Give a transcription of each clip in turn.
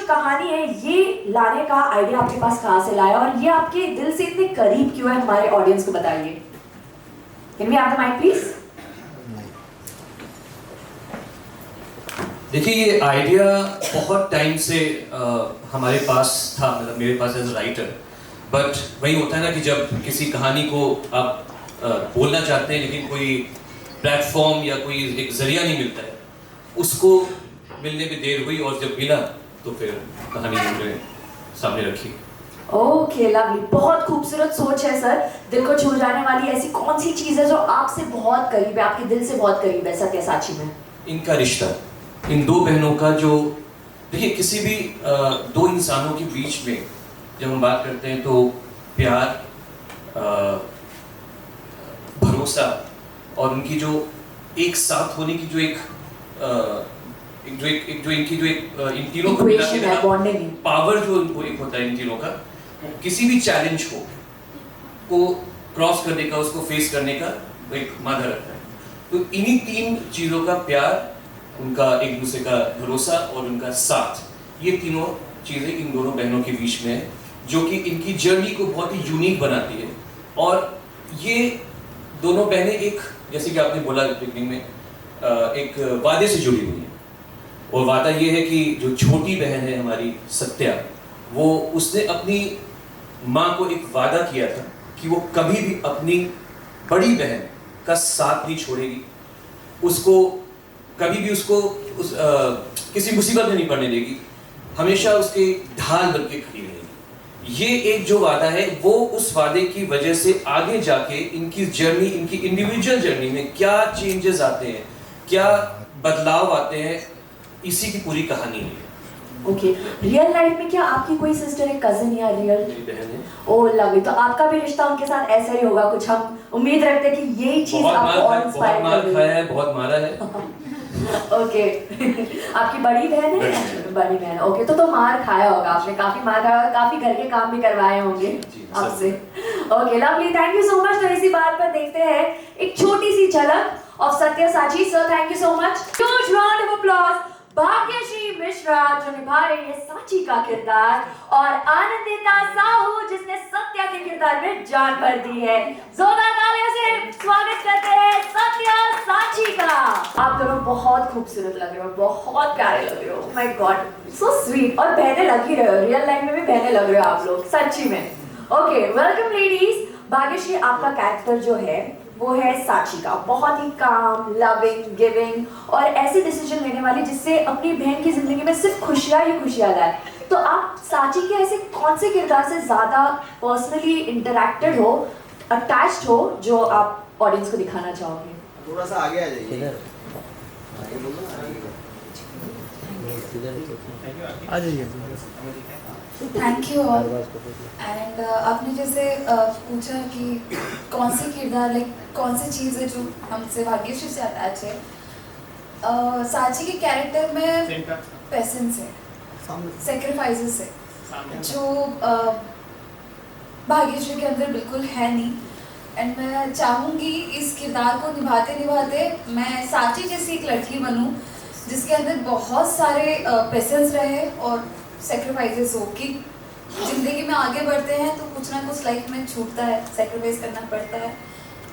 कहानी है, ये लाने का आइडिया आपके पास कहाँ से लाया और ये आपके दिल से इतने करीब क्यों है, हमारे ऑडियंस को बताइए। Can we have the mic please? देखिए, ये आइडिया बहुत टाइम से हमारे पास था, मतलब मेरे पास एज अ राइटर। बट वही होता है ना कि जब किसी कहानी को आप बोलना चाहते हैं लेकिन कोई प्लेटफॉर्म या कोई एक जरिया नहीं मिलता है, उसको मिलने में देर हुई और जब मिला तो फिर कहानी हमने सामने रखी। ओके लवली, बहुत खूबसूरत सोच है सर। दिल को छू जाने वाली ऐसी कौन सी चीज है जो आपसे बहुत करीब है, आपके दिल से बहुत करीब है सत्यासाची में? इनका रिश्ता, इन दो बहनों का जो, देखिए किसी भी दो इंसानों के बीच में जब हम बात करते हैं तो प्यार, भरोसा और उनकी जो एक साथ होने की जो इन तीनों को मिलाके ना पावर जो उनको एक होता है इन तीनों का, किसी भी चैलेंज को क्रॉस करने का, उसको फेस करने का एक मादा रहता है। तो इन्हीं तीन चीजों का प्यार, उनका एक दूसरे का भरोसा और उनका साथ, ये तीनों चीजें इन दोनों बहनों के बीच में है जो कि इनकी जर्नी को बहुत ही यूनिक बनाती है। और ये दोनों बहनें एक, जैसे कि आपने बोला बिगनिंग में, एक वादे से जुड़ी हुई है। और वादा ये है कि जो छोटी बहन है हमारी सत्या, वो उसने अपनी माँ को एक वादा किया था कि वो कभी भी अपनी बड़ी बहन का साथ नहीं छोड़ेगी, उसको कभी भी उसको किसी मुसीबत में नहीं पड़ने देगी, हमेशा उसके ढाल बन के खड़ी रहेगी। ये एक जो वादा है, वो उस वादे की वजह से आगे जाके इनकी जर्नी, इनकी इंडिविजुअल जर्नी में क्या चेंजेस आते हैं, क्या बदलाव आते हैं, इसी की पूरी कहानी है। ओके, रियल लाइफ में क्या आपकी कोई सिस्टर है, कजिन या रियल? मेरी बहन है। ओह लवली, तो आपका भी रिश्ता उनके साथ ऐसा ही होगा कुछ, हम उम्मीद रखते हैं कि यही चीज आपको और इंस्पायर बहुत मार खाया है, बहुत मारा है। ओके आपकी बड़ी बहन है? बड़ी बहन, ओके। तो मार खाया होगा आपने, काफी मार खाया होगा, काफी घर के काम भी करवाए होंगे आपसे। Okay lovely, thank you so much. तो इसी बात पर देखते हैं एक छोटी सी झलक of Satyasachi. Sir thank you so much. Huge round of applause Bhagyashree Mishra जो निभा रही है साची का किरदार, और आनंदिता साहू जिसने सत्या के किरदार में जान भर दी है। जोरदार तालियों से स्वागत करते हैं सत्यासाची का। आप दोनों बहुत खूबसूरत लग रहे हो, बहुत प्यारे लग रहे हो। My God, so sweet. और बहने लग ही रहे हो, रियल लाइफ में भी बहने लग रहे हो आप लोग, सच्ची में। Okay, welcome ladies. भाग्यश्री, आपका कैरेक्टर जो है वो है साची का, बहुत ही काम, लविंग, गिविंग और ऐसे डिसीजन लेने वाली जिससे अपनी बहन की जिंदगी में सिर्फ खुशियां ही खुशियां लाए। तो आप साची के ऐसे कौन से किरदार से ज्यादा पर्सनली इंटरेक्टेड हो, अटैच्ड हो, जो आप ऑडियंस को दिखाना चाहोगे? थोड़ा सा आगे आ जाइए। आ जाइए। Thank you all. एंड आपने जैसे पूछा कि कौन सी किरदार, लाइक कौन सी चीज़ है जो हमसे भाग्यश्री से अटैच है। साची के कैरेक्टर में पेशेंस है, सेक्रीफाइसेस है, जो भाग्यश्री के अंदर बिल्कुल है नहीं। एंड मैं चाहूँगी इस किरदार को निभाते निभाते मैं साची जैसी एक लड़की बनूँ जिसके अंदर बहुत सारे पेशेंस रहे और सेक्रीफाइसेस हो कि जिंदगी में आगे बढ़ते हैं तो कुछ ना कुछ लाइफ में छूटता है, सेक्रीफाइस करना पड़ता है।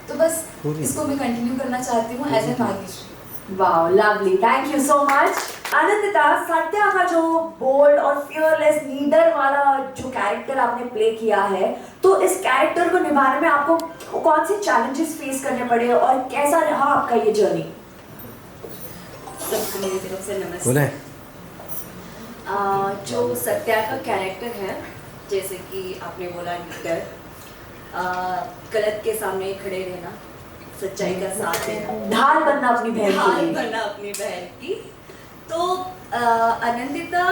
तो बस इसको मैं कंटिन्यू करना चाहती हूँ as a Bhagyashree. Wow lovely, thank you so much. Anandita, Satya का जो बोल्ड और फियरलेस लीडर वाला जो कैरेक्टर आपने प्ले किया है, तो इस कैरेक्टर को निभाने में आपको कौन से चैलेंजेस फेस करने पड़े और कैसा रहा आपका ये जर्नी? सबको मेरी तरफ से नमस्ते। जो सत्या का कैरेक्टर है, जैसे कि आपने बोला लीडर, गलत के सामने खड़े रहना, सच्चाई का साथ देना, ढाल बनना अपनी बहन ढाल बनना अपनी बहन की। तो आनंदिता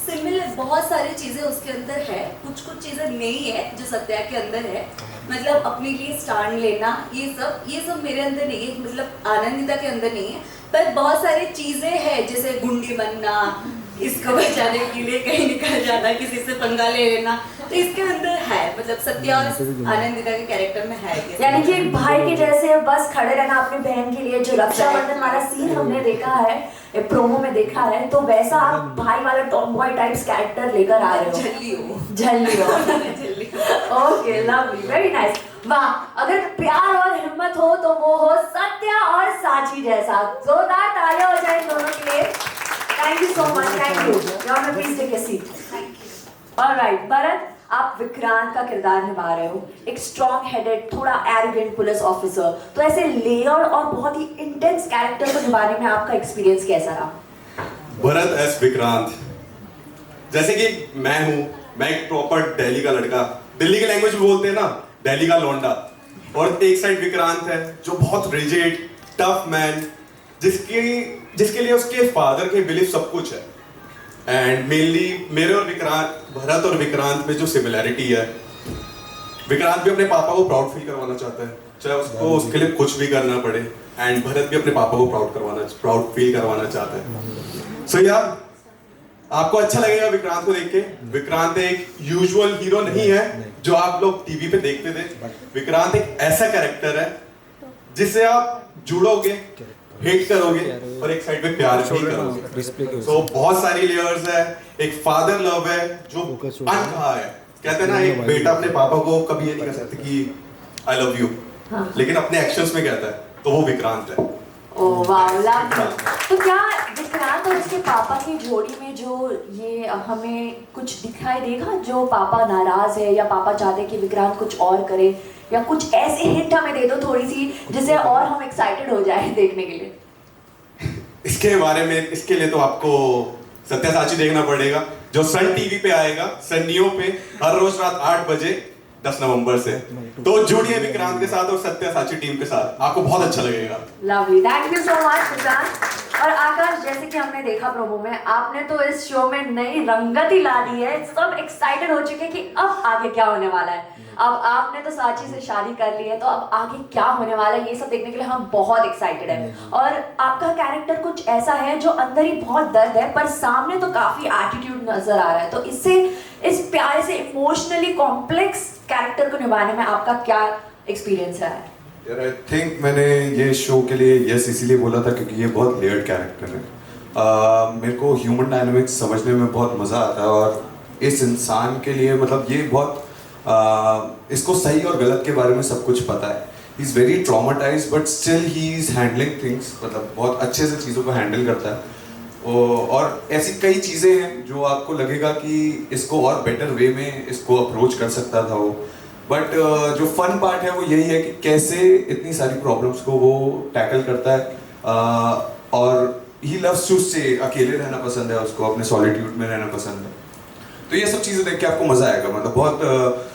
सिमिलर बहुत सारी चीज़ें उसके अंदर है, कुछ कुछ चीज़ें नहीं है जो सत्या के अंदर है। मतलब अपने लिए स्टैंड लेना, ये सब मेरे अंदर नहीं है, मतलब आनंदिता के अंदर नहीं है। पर बहुत सारी चीज़ें हैं, जैसे गुंडी बनना, इसको बचाने के लिए कहीं निकल जाना, किसी से पंगा ले लेना, तो इसके अंदर है। मतलब सत्या और आनंदिता के कैरेक्टर में है। यानी कि एक भाई के जैसे बस खड़े रहना अपनी बहन के लिए, जो रक्षाबंधन वाला सीन हमने देखा है, प्रोमो में देखा है, तो वैसा आप भाई वाला टॉम बॉय टाइप्स कैरेक्टर लेकर आ रहे हो। झल्ली हो। Okay, lovely, very nice. वाह, अगर प्यार और हिम्मत हो तो वो हो सत्या और साची जैसा। जोरदार तालियां हो जाए दोनों के लिए। Thank you so much, thank you. Your please take a seat. Thank you. Alright Bharat, आप विक्रांत का किरदार निभा रहे हो, एक स्ट्रॉन्ग हेडेड, थोड़ा एरोगेंट पुलिस ऑफिसर। तो ऐसे लेयर्ड और बहुत ही इंटेंस कैरेक्टर को निभाने में आपका एक्सपीरियंस कैसा रहा? भरत एस विक्रांत, जैसे कि मैं हूँ, मैं एक प्रॉपर दिल्ली का लड़का, दिल्ली की लैंग्वेज में बोलते हैं ना, दिल्ली का लौंडा। और एक साइड विक्रांत है जो बहुत रिजिड, टफ मैन, जिसके लिए उसके फादर के बिलीफ सब कुछ है। एंड मेनली मेरे और भरत और विक्रांत में जो सिमिलैरिटी है, विक्रांत भी अपने पापा को प्राउड फील करवाना चाहता है, चाहे उसको उसके लिए कुछ भी करना पड़े। एंड भरत भी अपने पापा को प्राउड फील करवाना चाहता है। सो यार, आपको अच्छा लगेगा विक्रांत को देख के। विक्रांत एक यूजुअल हीरो नहीं है जो आप लोग टीवी पे देखते थे। विक्रांत एक ऐसा कैरेक्टर है जिससे आप जुड़ोगे, हेट करोगे और एक साइड पे प्यार भी करोगे। तो बहुत सारी लेयर्स है। एक फादर लव है जो अनकहा है। कहते हैं ना, एक बेटा अपने पापा को कभी ये नहीं कह सकता कि आई लव यू, लेकिन अपने एक्शंस में कहता है, तो वो विक्रांत है। ओह वाह, लवली। तो क्या विक्रांत और उसके पापा की जोड़ी में जो ये हमें कुछ दिखाई देगा, जो पापा नाराज है या पापा चाहते हैं कि विक्रांत कुछ और करे, या कुछ ऐसे हिंट हमें दे दो थोड़ी सी जिससे और हम एक्साइटेड हो जाए देखने के लिए? इसके बारे में, इसके लिए तो आपको सत्यासाची देखना पड़ेगा, जो सन टीवी पे आएगा, सन नियो पे हर रोज रात 8 बजे 10 नवंबर से। तो जुड़िए विक्रांत के साथ और सत्यासाची टीम के साथ, आपको बहुत अच्छा लगेगा। Lovely, thank you so much Vikrant. और आकाश, जैसे कि हमने देखा प्रोमो में, आपने तो इस शो में नई रंगत ही ला दी है। सब एक्साइटेड हो चुके हैं कि अब आगे क्या होने वाला है। अब आपने तो साची से शादी कर ली है, तो अब आगे क्या होने वाला है ये सब देखने के लिए हम बहुत एक्साइटेड हैं। और आपका कैरेक्टर कुछ ऐसा है जो अंदर ही बहुत दर्द है, पर सामने तो काफी एटीट्यूड नजर आ रहा है। तो इससे, इस प्यारे से इमोशनली कॉम्प्लेक्स कैरेक्टर को निभाने में आपका क्या एक्सपीरियंस रहा है? यार, आई थिंक मैंने ये शो के लिए यस इसीलिए बोला था क्योंकि ये बहुत लेयर्ड कैरेक्टर है। मेरे को ह्यूमन डायनामिक्स समझने में बहुत मज़ा आता है और इस इंसान के लिए मतलब ये बहुत इसको सही और गलत के बारे में सब कुछ पता है। He is very traumatise but still he is handling things, मतलब बहुत अच्छे से चीज़ों को हैंडल करता है। और ऐसी कई चीज़ें हैं जो आपको लगेगा कि इसको और बेटर वे में इसको अप्रोच कर सकता था वो। बट जो फन पार्ट है वो यही है कि कैसे इतनी सारी प्रॉब्लम्स को वो टैकल करता है। और ही लव्स टू स्टे, अकेले रहना पसंद है उसको, अपने सॉलिट्यूड में रहना पसंद है। तो ये सब चीज़ें देख के आपको मज़ा आएगा। मतलब बहुत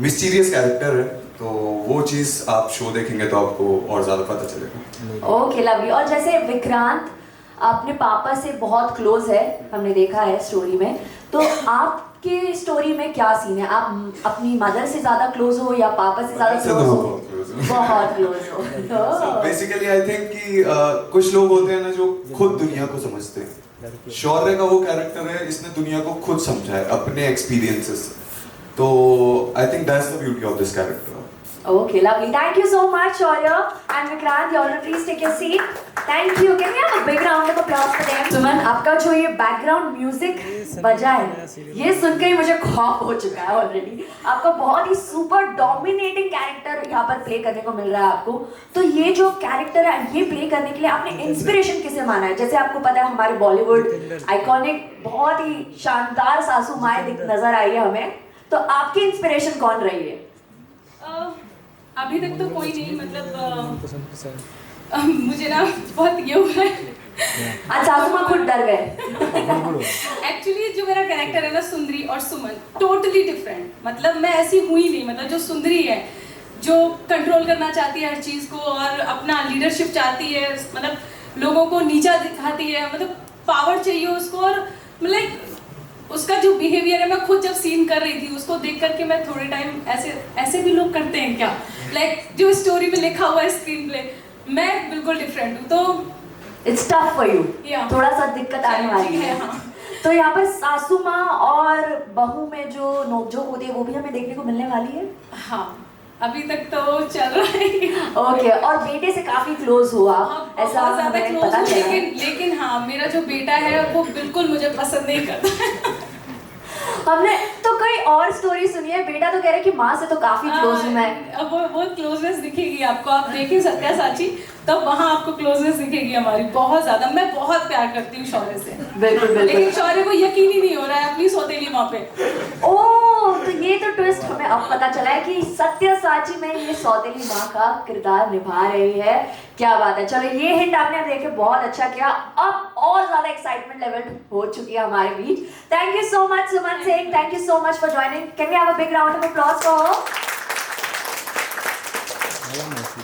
मिस्टीरियस कैरेक्टर है, तो वो चीज़ आप शो देखेंगे तो आपको और ज़्यादा पता चलेगा। Okay, lovely. और जैसे विक्रांत अपने पापा से बहुत क्लोज है, हमने देखा है स्टोरी में, तो आपके स्टोरी में क्या सीन है? आप अपनी मदर से ज्यादा क्लोज हो या पापा से ज्यादा क्लोज हो? बहुत क्लोज हो। बेसिकली आई थिंक कि कुछ लोग होते हैं ना जो खुद दुनिया को समझते हैं। शौर्य का वो कैरेक्टर है, इसने दुनिया को खुद समझा है अपने एक्सपीरियंसेस से। तो I think that's the beauty of this character. Okay, lovely. Thank you so much, Shaurya and Vikrant. You all please take your seat. Thank you. Can we have a big round of applause for them? सुमन, आपका जो ये background music बजा है, ये सुनकर ही मुझे खौफ हो चुका है ऑलरेडी। आपका बहुत ही सुपर डोमिनेटिंग कैरेक्टर यहाँ पर प्ले करने को मिल रहा है आपको। तो ये जो कैरेक्टर है, ये प्ले करने के लिए आपने इंस्पिरेशन किसे माना है? जैसे आपको पता है हमारे बॉलीवुड आइकॉनिक बहुत ही शानदार सासू माँ नजर आई है हमें, तो आपकी इंस्पिरेशन कौन रही है? अभी तक तो कोई नहीं, मतलब मुझे ना बहुत ये हुआ है। आज सासू माँ खुद डर गए। एक्चुअली जो मेरा कैरेक्टर है ना, सुंदरी और सुमन, टोटली डिफरेंट। मतलब मैं ऐसी हुई नहीं, मतलब जो सुंदरी है, जो कंट्रोल करना चाहती है हर चीज़ को और अपना लीडरशिप चाहती है, मतलब लोगों को नीचा दिखाती है, मतलब पावर चाहिए उसको। और मतलब उसका जो बिहेवियर है, मैं खुद जब सीन कर रही थी उसको देख करके मैं थोड़े टाइम ऐसे भी लोग करते हैं क्या, लाइक जो स्टोरी में लिखा हुआ है स्क्रीन प्ले, मैं बिल्कुल डिफरेंट हूँ। तो इट्स टफ फॉर यू, थोड़ा सा दिक्कत आने वाली है। तो यहाँ पर सासू माँ और बहू में जो नोकझोंक होती है वो भी हमें देखने को मिलने वाली है। हाँ, अभी तक तो चल रहा है। ओके, और बेटे से काफी क्लोज हुआ, ऐसा ज्यादा क्लोज, लेकिन हाँ, मेरा जो बेटा है वो बिल्कुल मुझे पसंद नहीं करता। हमने तो कोई और स्टोरी सुनी है, बेटा तो कह रहे कि माँ से तो काफी क्लोज हूँ मैं। अब वो क्लोजनेस दिखेगी आपको, आप देखिए सत्या साची, तब वहाँ आपको क्लोजनेस दिखेगी हमारी बहुत ज्यादा। मैं बहुत प्यार करती हूँ शौर्य से, बिल्कुल बिल्कुल। लेकिन शौर्य को यकीन ही नहीं हो रहा है अपनी सौतेली माँ पे। ओह, तो ये तो ट्विस्ट हमें अब पता चला है कि सत्या साची में ये सौतेली माँ का किरदार निभा रही है। क्या बात है। चलो ये हिंट आपने देखे बहुत अच्छा किया, अब और ज्यादा एक्साइटमेंट लेवल हो चुकी है हमारे बीच। Thank you so much Suman Singh, thank you so much for joining. Can we have a big round of applause for.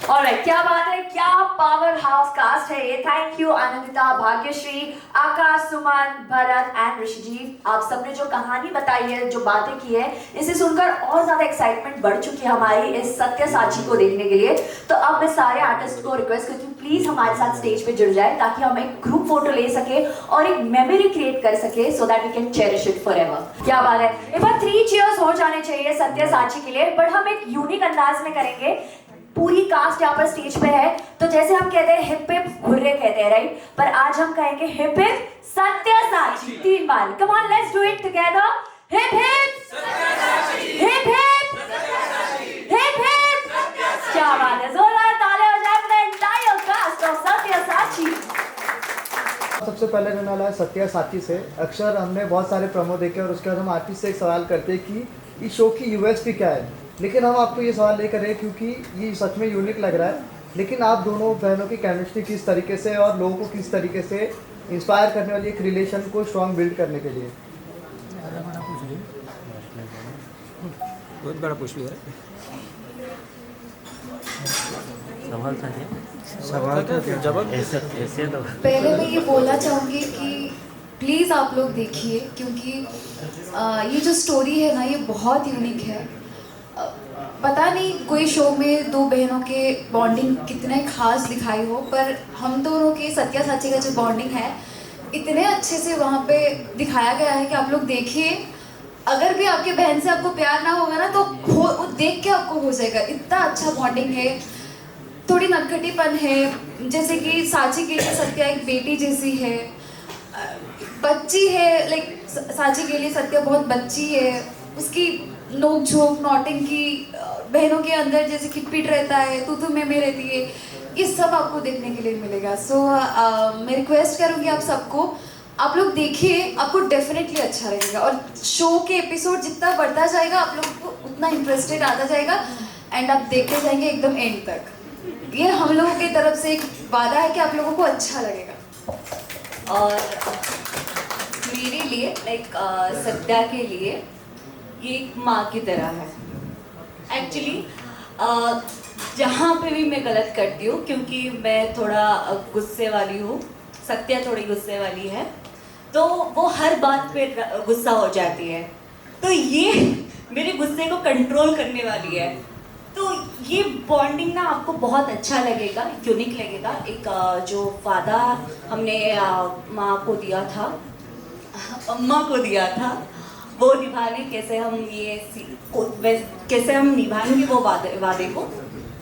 Alright, क्या बात है, क्या पावर हाउस कास्ट है ये। Thank you Anandita, Bhagyashree, Akash, Suman, Bharat and Rishijeev. आप सबने जो कहानी बताई है, जो बातें की है, इसे सुनकर और ज्यादा एक्साइटमेंट बढ़ चुकी है हमारी इस सत्य साची को देखने के लिए। तो अब मैं सारे आर्टिस्ट को रिक्वेस्ट करती हूँ प्लीज हमारे साथ स्टेज पे जुड़ जाए, ताकि हम एक ग्रुप फोटो ले सके और एक मेमोरी क्रिएट कर सके, so that we can cherish it forever. क्या बात है। एक बार 3 चीयर्स हो जाने चाहिए सत्य साची के लिए, बट हम एक यूनिक अंदाज में करेंगे। पूरी कास्ट यहाँ पर स्टेज पे है, तो जैसे हम कहते हैं हिप हिप हुर्रे कहते हैं, राइट, पर आज हम कहेंगे हिप हिप सत्य साची 3 बार। Come on, let's do it together. Hip hip Satyasachi, hip hip Satyasachi, hip hip सत्य साची। क्या बात है, जोरदार तालियां हो जाए for the entire cast of Satya Sachi. सबसे पहले रहने वाला है सत्या साची से। अक्सर हमने बहुत सारे प्रोमो देखे और उसके बाद हम आर्टिस्ट से एक सवाल करते हैं कि इस शो की यूएसपी क्या है, लेकिन हम आपको ये सवाल नहीं कर रहे क्योंकि ये सच में यूनिक लग रहा है। लेकिन आप दोनों बहनों की केमिस्ट्री किस तरीके से और लोगों को किस तरीके से इंस्पायर करने वाली एक रिलेशन को स्ट्रॉन्ग बिल्ड करने के लिए। बहुत बड़ा पूछ लिया सवाल था जवाब ऐसे तो। पहले मैं ये बोलना चाहूँगी कि प्लीज़ आप लोग देखिए, क्योंकि ये जो स्टोरी है ना, ये बहुत यूनिक है। पता नहीं कोई शो में 2 बहनों के बॉन्डिंग कितने खास दिखाई हो, पर हम दोनों के सत्या साची का जो बॉन्डिंग है इतने अच्छे से वहाँ पे दिखाया गया है कि आप लोग देखिए। अगर भी आपके बहन से आपको प्यार ना होगा ना, तो वो देख के आपको हो जाएगा। इतना अच्छा बॉन्डिंग है, थोड़ी नटखटीपन है, जैसे कि साची के लिए सत्या एक बेटी जैसी है, बच्ची है। लाइक साची के लिए सत्या बहुत बच्ची है, उसकी नोक झोंक नौटंकी बहनों के अंदर जैसे खिटपिट रहता है, तू में रहती है, ये सब आपको देखने के लिए मिलेगा। सो मैं रिक्वेस्ट करूँगी आप सबको, आप लोग देखिए, आपको डेफिनेटली अच्छा लगेगा। और शो के एपिसोड जितना बढ़ता जाएगा, आप लोगों को उतना इंटरेस्टेड आता जाएगा एंड आप देखते जाएंगे एकदम एंड तक। ये हम लोगों की तरफ से एक वादा है कि आप लोगों को अच्छा लगेगा। और मेरे लिए लाइक सत्या के लिए ये एक माँ की तरह है एक्चुअली। जहाँ पे भी मैं गलत करती हूँ, क्योंकि मैं थोड़ा गुस्से वाली हूँ, सत्या थोड़ी गुस्से वाली है, तो वो हर बात पे गुस्सा हो जाती है, तो ये मेरे गुस्से को कंट्रोल करने वाली है। तो ये बॉन्डिंग ना आपको बहुत अच्छा लगेगा, यूनिक लगेगा। एक जो वादा हमने माँ को दिया था, अम्मा को दिया था, वो निभाने कैसे हम कैसे हम निभाएंगे वो वादे को,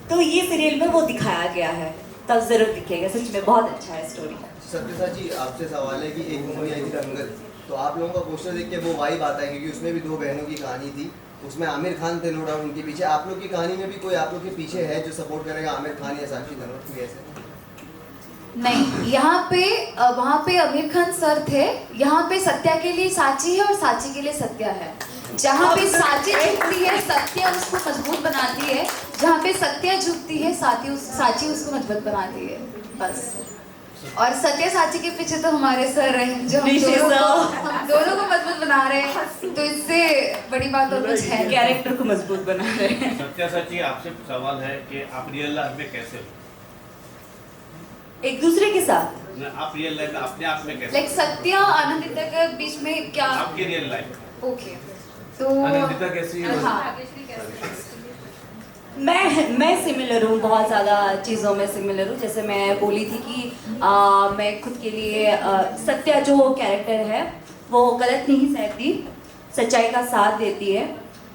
तो ये सीरियल में वो दिखाया गया है। तब जरूर दिखेगा, सच में बहुत अच्छा है स्टोरी। सत्य साची, आपसे सवाल है कि एक मूवी आई थी दंगल, तो आप लोगों का पोस्टर देख के वो वाइब आता है, क्योंकि उसमें भी 2 बहनों की कहानी थी, उसमें आमिर खान थे नो डाउट उनके पीछे। आप लोग की कहानी में भी कोई आप लोग के पीछे है जो सपोर्ट करेगा आमिर खान या साक्षी तन्वर की? ऐसे नहीं, यहाँ पे वहाँ पे आमिर खान सर थे, यहाँ पे सत्या के लिए साची है और साची के लिए सत्या है। जहाँ पे साची झुकती है, सत्या उसको मजबूत बनाती है, जहाँ पे सत्या झुकती है, साची उसको मजबूत बनाती है, बस। और सत्या साची के पीछे तो हमारे सर हैं जो हम दोनों को मजबूत बना रहे हैं, तो इससे बड़ी बात और कुछ है। कैरेक्टर को मजबूत बना रहे हैं। सत्या साची, आपसे सवाल है कि आप रियल लाइफ में कैसे हो? एक दूसरे के साथ आप रियल लाइफ में अपने आप में कैसे? लाइक सत्या आनंदिता के बीच में क्या? आपकी रियल लाइफ। ओके, तो आनंदिता कैसी है? हाँ, मैं सिमिलर हूँ, बहुत ज़्यादा चीज़ों में सिमिलर हूँ। जैसे मैं बोली थी कि मैं खुद के लिए सत्या जो कैरेक्टर है वो गलत नहीं सहती, सच्चाई का साथ देती है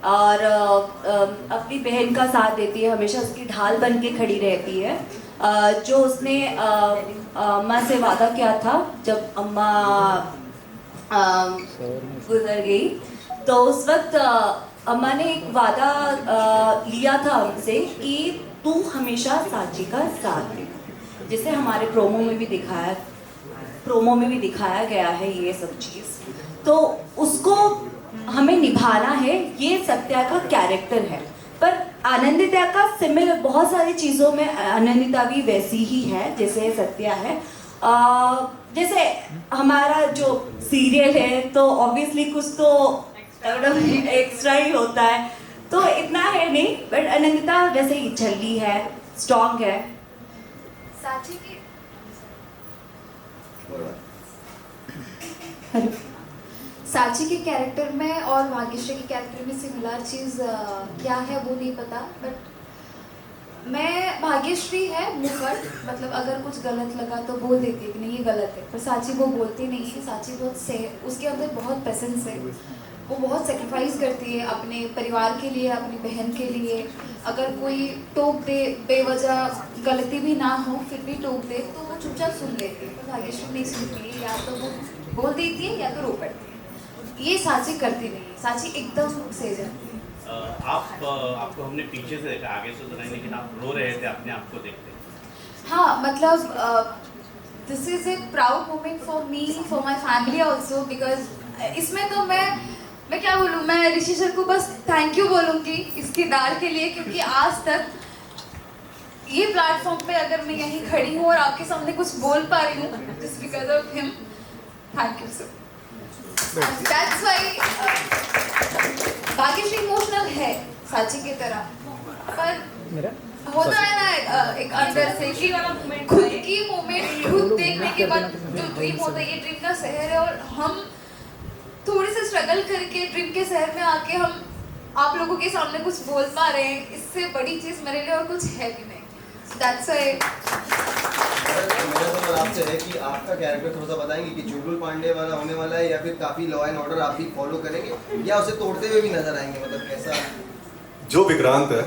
और अपनी बहन का साथ देती है, हमेशा उसकी ढाल बन के खड़ी रहती है। जो उसने अम्मा से वादा किया था जब अम्मा गुजर गई, तो उस वक्त अम्मा ने एक वादा लिया था हमसे कि तू हमेशा साची का साथ दे, जिसे हमारे प्रोमो में भी दिखाया गया है ये सब चीज़। तो उसको हमें निभाना है, ये सत्या का कैरेक्टर है। पर आनंदिता का सिमिलर बहुत सारी चीज़ों में आनंदिता भी वैसी ही है जैसे सत्या है। जैसे हमारा जो सीरियल है तो ऑब्वियसली कुछ तो एक्स्ट्रा ही होता है, तो इतना है नहीं, बट आनंदिता वैसे ही छल्ली है, स्ट्रॉन्ग है। साची के कैरेक्टर में और भाग्यश्री के कैरेक्टर में सिमिलर चीज़ क्या है वो नहीं पता, बट मैं भाग्यश्री है मुखर, मतलब अगर कुछ गलत लगा तो बोल देती है कि नहीं ये गलत है, पर साची वो बोलती नहीं है। साची बहुत से उसके अंदर बहुत पेशेंस है, वो बहुत सेक्रीफाइस करती है अपने परिवार के लिए, अपनी बहन के लिए। अगर कोई टोक दे बेवजह, गलती भी ना हो फिर भी टोक दे तो वो चुपचाप सुन लेती है, पर भाग्यश्री नहीं सुनती है, या तो वो बोल देती है या तो रो पड़ती है। ये साची करती नहीं है, साची एकदम से जाती है। आपको हमने पीछे से देखा, आगे से तो नहीं, लेकिन आप रो रहे थे अपने आप को देखते। हाँ, मतलब this is a proud moment for me, for my family also, because इसमें तो मैं क्या बोलूँ, मैं ऋषि सर को बस थैंक यू बोलूँगी इस किरदार के लिए, क्योंकि आज तक ये प्लेटफॉर्म पे अगर मैं यहीं खड़ी हूँ और आपके सामने कुछ बोल पा रही हूँ just because of him, thank you sir. That's why Bhagyashree emotional है साची की तरह, पर होता है ना एक अंदर से कि खुद की मोमेंट खुद देखने के बाद जो ड्रीम होता है, ये ड्रीम का शहर है और हम थोड़ी सी स्ट्रगल करके ड्रीम के शहर में आके हम आप लोगों के सामने कुछ बोल पा रहे हैं, इससे बड़ी चीज़ मेरे लिए और कुछ है भी नहीं। दैट्स व्हाई मेरा सवाल आपसे है कि आपका कैरेक्टर थोड़ा सा बताएंगे कि चुलबुल पांडे वाला होने वाला है या फिर काफी लॉ एंड ऑर्डर आप भी फॉलो करेंगे या उसे तोड़ते हुए भी नजर आएंगे, मतलब कैसा? जो विक्रांत है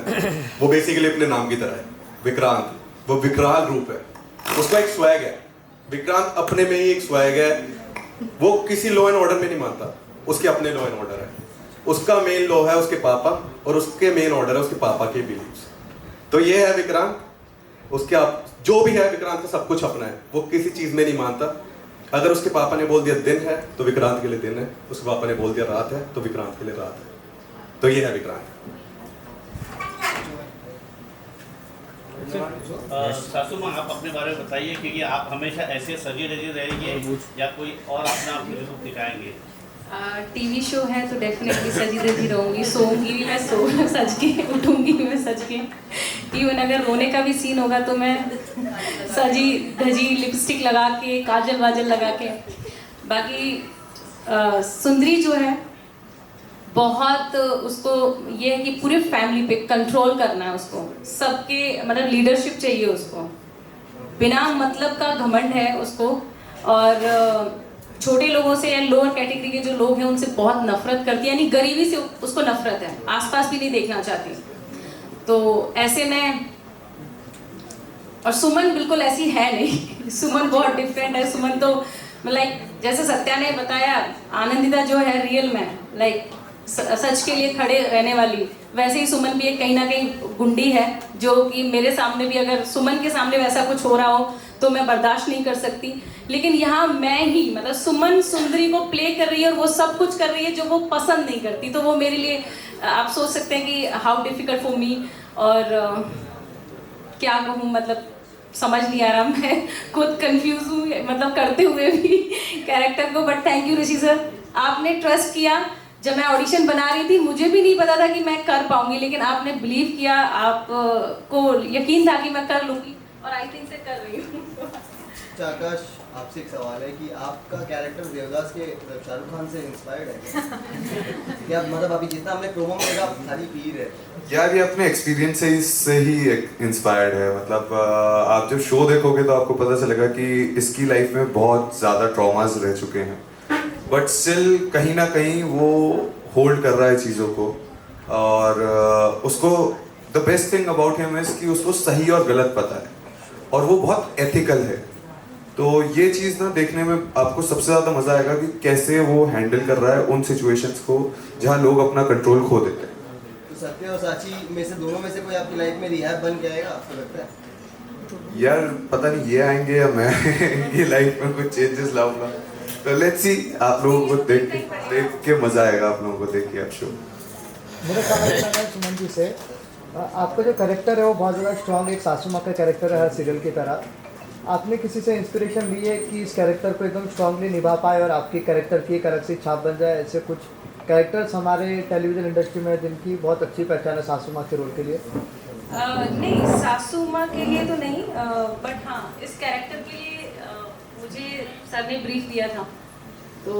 वो बेसिकली अपने नाम की तरह है, विक्रांत, वो विकराल रूप है, उसका एक स्वैग है, विक्रांत अपने में ही एक स्वैग है, वो किसी लॉ एंड ऑर्डर में नहीं मानता, उसके अपने लॉ एंड ऑर्डर है, उसका मेन लॉ है उसके पापा और उसके मेन ऑर्डर है उसके पापा के बिलीव्स। तो ये है विक्रांत, उसके आप जो भी है विक्रांत का सब कुछ अपना है, वो किसी चीज में नहीं मानता। अगर उसके पापा ने बोल दिया दिन है तो विक्रांत के लिए दिन है, उसके पापा ने बोल दिया रात है तो विक्रांत के लिए रात है। तो ये है विक्रांत। सासू माँ, आप अपने बारे में बताइए, क्योंकि आप हमेशा ऐसे सजी रजी रहेंगे या कोई और अपना रूप दिखाएंगे? टीवी शो है तो डेफिनेटली सजी धजी रहूँगी, सोऊंगी भी मैं सज के, उठूंगी भी मैं सज के। इवन अगर रोने का भी सीन होगा तो मैं सजी धजी लिपस्टिक लगा के, काजल वाजल लगा के। बाकी सुंदरी जो है बहुत, उसको ये है कि पूरे फैमिली पे कंट्रोल करना है उसको, सबके मतलब लीडरशिप चाहिए उसको, बिना मतलब का घमंड है उसको, और छोटे लोगों से या लोअर कैटेगरी के जो लोग हैं उनसे बहुत नफरत करती है, यानी गरीबी से उसको नफरत है, आसपास भी नहीं देखना चाहती। तो ऐसे में, और सुमन बिल्कुल ऐसी है नहीं सुमन बहुत डिफरेंट है। सुमन तो लाइक जैसे सत्या ने बताया, आनंदिता जो है रियल में लाइक सच के लिए खड़े रहने वाली, वैसे ही सुमन भी एक कहीं ना कहीं गुंडी है, जो कि मेरे सामने भी अगर सुमन के सामने वैसा कुछ हो रहा हो तो मैं बर्दाश्त नहीं कर सकती। लेकिन यहाँ मैं ही, मतलब सुमन सुंदरी को प्ले कर रही है और वो सब कुछ कर रही है जो वो पसंद नहीं करती, तो वो मेरे लिए आप सोच सकते हैं कि हाउ डिफिकल्ट फॉर मी। और क्या कहूँ, मतलब समझ नहीं आ रहा, मैं खुद कंफ्यूज हूँ मतलब करते हुए भी कैरेक्टर को। But thank you Rishi sir, आपने ट्रस्ट किया। जब मैं ऑडिशन बना रही थी मुझे भी नहीं पता था कि मैं कर पाऊंगी, लेकिन आपने बिलीव किया, आपको यकीन था कि मैं कर लूँगी, और आई थिंक से कर रही हूँ। आकाश, आपसे एक सवाल है कि आपका कैरेक्टर देवदास के शाहरुख खान से इंस्पायर्ड है क्या? मतलब अभी जितना हमने प्रोमो में देखा आप खाली पी रहे थे। यार ये अपने एक्सपीरियंस से ही इंस्पायर्ड है। मतलब आप जब शो देखोगे तो आपको पता चलेगा कि इसकी लाइफ में बहुत ज़्यादा ट्रॉमास रह चुके हैं, बट स्टिल कहीं ना कहीं वो होल्ड कर रहा है चीज़ों को। और उसको the best thing about him is कि उसको सही और गलत पता है, और वो बहुत एथिकल है। तो ये चीज़ ना देखने में आपको सबसे ज़्यादा मज़ा आएगा कि कैसे वो हैंडल कर रहा है उन सिचुएशंस को जहाँ लोग अपना कंट्रोल खो देते हैं। तो सत्य और साची में से दोनों में से कोई आपकी लाइफ में रिहैब बन के आएगा, आपको लगता है? यार पता नहीं ये आएंगे या मैं ये लाइफ में कुछ चेंजेस लाऊंगा, तो लेट्स सी। आप लोगों को देख के मज़ा आएगा, आप लोगों को देख के आप शो। मेरा सवाल है सुमन जी से, आपका जो कैरेक्टर है वो बहुत ज़्यादा स्ट्रॉन्ग एक सासू माँ का कैरेक्टर है हर सीरियल की तरह। आपने किसी से इंस्पिरेशन ली है कि इस कैरेक्टर को एकदम स्ट्रांगली निभा पाए और आपकी कैरेक्टर की एक अलग सी छाप बन जाए? ऐसे कुछ कैरेक्टर्स हमारे टेलीविज़न इंडस्ट्री में जिनकी बहुत अच्छी पहचान है सासू माँ के रोल के लिए। नहीं, सासू माँ के लिए तो नहीं, बट हाँ इस कैरेक्टर के लिए मुझे सर ने ब्रीफ दिया था। तो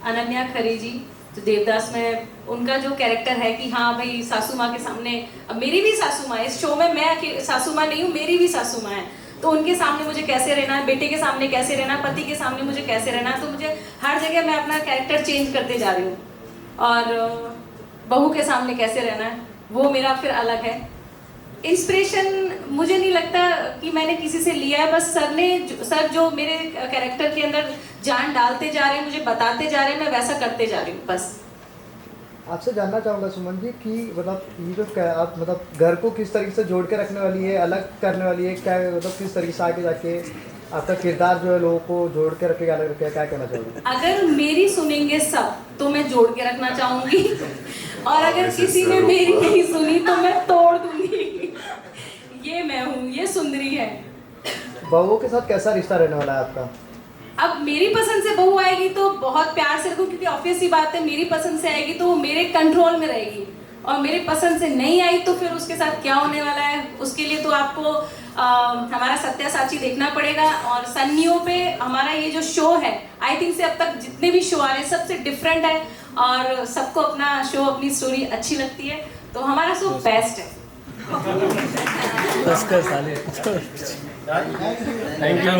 अनन्या खरे जी जो देवदास में उनका जो कैरेक्टर है कि हाँ भाई सासू माँ के सामने, अब मेरी भी सासू माँ है इस शो में, मैं सासू माँ नहीं हूँ, मेरी भी सासू माँ है, तो उनके सामने मुझे कैसे रहना है, बेटे के सामने कैसे रहना है, पति के सामने मुझे कैसे रहना है। तो मुझे हर जगह मैं अपना कैरेक्टर चेंज करते जा रही हूँ, और बहू के सामने कैसे रहना है वो मेरा फिर अलग है। इंस्पिरेशन मुझे नहीं लगता कि मैंने किसी से लिया है, बस सर जो मेरे कैरेक्टर के अंदर जान डालते जा रहे हैं, मुझे बताते जा रहे हैं, मैं वैसा करते जा रही हूँ बस। आपसे जानना चाहूँगा सुमन जी कि मतलब ये जो आप मतलब घर को किस तरीके से जोड़ के रखने वाली है, अलग करने वाली है, क्या मतलब किस तरीके से आगे जाके आपका किरदार जो है लोगों को जोड़ के रखेगा, अलग रखेगा, क्या कहना चाहोगे? अगर मेरी सुनेंगे सब तो मैं जोड़ के रखना चाहूँगी, और अगर किसी ने मेरी नहीं सुनी तो मैं तोड़ दूंगी। ये मैं हूँ, ये सुंदरी है। बहू के साथ कैसा रिश्ता रहने वाला है आपका? अब मेरी पसंद से बहू आएगी तो बहुत प्यार से रखूँ, क्योंकि ऑब्वियस सी बात है मेरी पसंद से आएगी तो वो मेरे कंट्रोल में रहेगी, और मेरे पसंद से नहीं आई तो फिर उसके साथ क्या होने वाला है उसके लिए तो आपको हमारा सत्या साची देखना पड़ेगा। और सन्नियों पे हमारा ये जो शो है, आई थिंक से अब तक जितने भी शो आ रहे हैं सबसे डिफरेंट है, और सबको अपना शो अपनी स्टोरी अच्छी लगती है, तो हमारा शो बेस्ट है। Thank you.